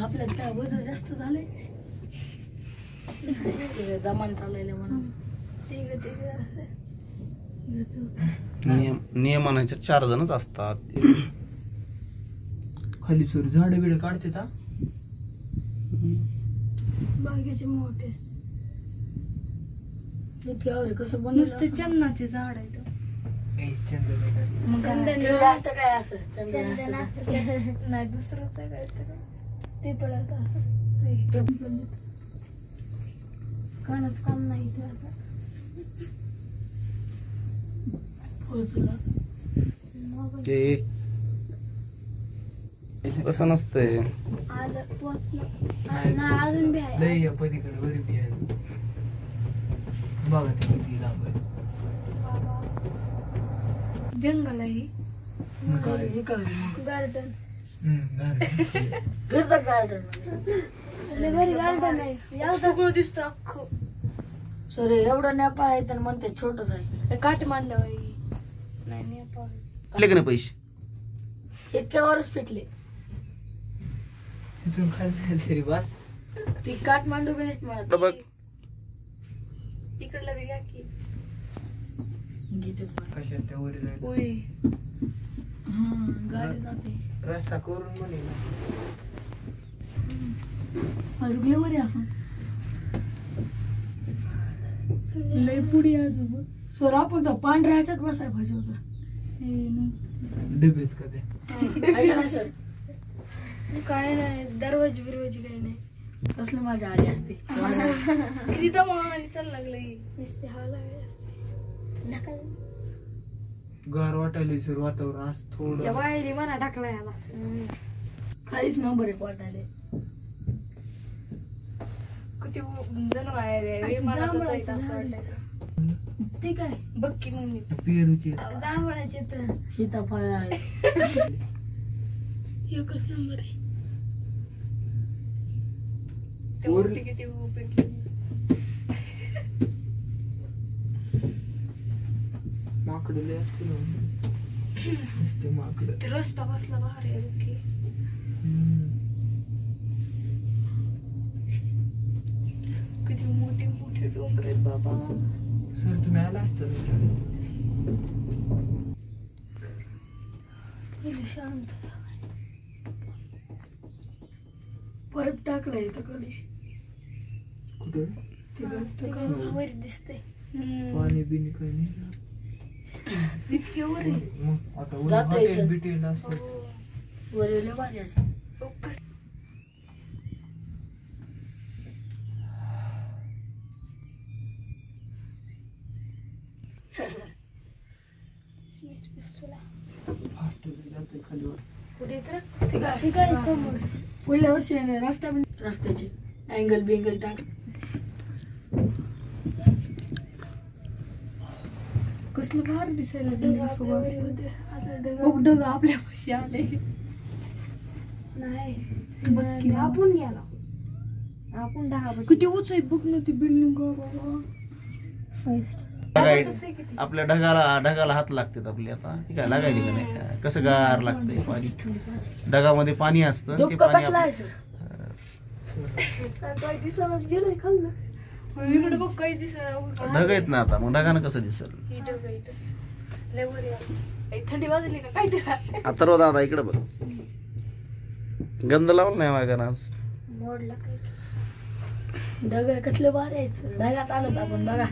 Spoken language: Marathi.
आपल्यात काय वजन जास्त झालंय जमान चालायला म्हणून नियमानाचे 4 जणच असतात. खाली सोर झाड बिड काढते का बागेचे मोठे इतक्यावर कसं बनवलं चंदनाचे झाड आहे असतं काय असं चंदन नाही दुसरंच आहे काय ते पडत कानच काम नाही ते आता ते कसं नसतंय अजून बी आहे लय पलीकडे बरी बी आहे बघा ते किती लांब आहे. जंगल आहे गार्डन फिरतं गार्डन आहे सगळं दिसतं अख्खं सर एवढं नेपाळ आहे तर म्हणते छोटच आहे काठी मांडल्यावर नाही नेपाळ का नाही पैसे इतक्यावरच पिकले तिथून खाली तरी बस ती काठमांडू बी नीट म्हणत बघ इकडला बी घ्या की कशात त्या वर जायचं उई गाडी जाते रस्ता करून म्हणे अजून वर असं लय पुढे अजून सर आपण तर पांढऱ्या ह्याच्यात बसाय पाहिजे होतं डबेत का सर काय नाही दरवाजी बिरवाजी काही नाही कसलं माझ्या आली असते किती दमाने चाल लागलं गार वाटायला सर वातावरण असं थोडं बाहेर म्हणा टाकला याला खालीच नंबर एक वाटायला किती जण आहे ते काय बघ की मम्मी पेरूचे जांभळाचे तर सीताफळ आहे एकच नंबर आहे ते मोठी किती पेटली माकडं लय असते ना माकडं ते रस्ता बसला भारी आहे बघ की किती मोठे मोठे डोंगर आहेत बाबा सर तुम्ही आला असता शांत पाईप टाकलाय इथं खाली कुठं वर दिसतंय पाणी बिनी काही नाही इतके वर आहे मग आता हॉटेल बिटेल असतं वरले भारी असं पुढल्या वर्षी रस्त्याचे अँगल बिंगल टाक कसलं भार दिसायला ढग आपल्या पाशी आले नाही आपण गेला आपण 10 किती उंच आहेत बघ ना ती बिल्डिंग आपल्या ढगाला हात लागतात आपली आता काय लागायली का नाही कसं गार लागतंय पाणी ढगामध्ये पाणी असतं ते पाणी इकडे बघ काही दिसत ढग आहेत ना आता मग ढगानं कसं दिसल थंडी वाजली का काय अथर्व दादा इकडे बघ गंध लावलं नाही मागानं आज मोडला काय ढग कसले भारी आहेत ढगात आलं आपण बघा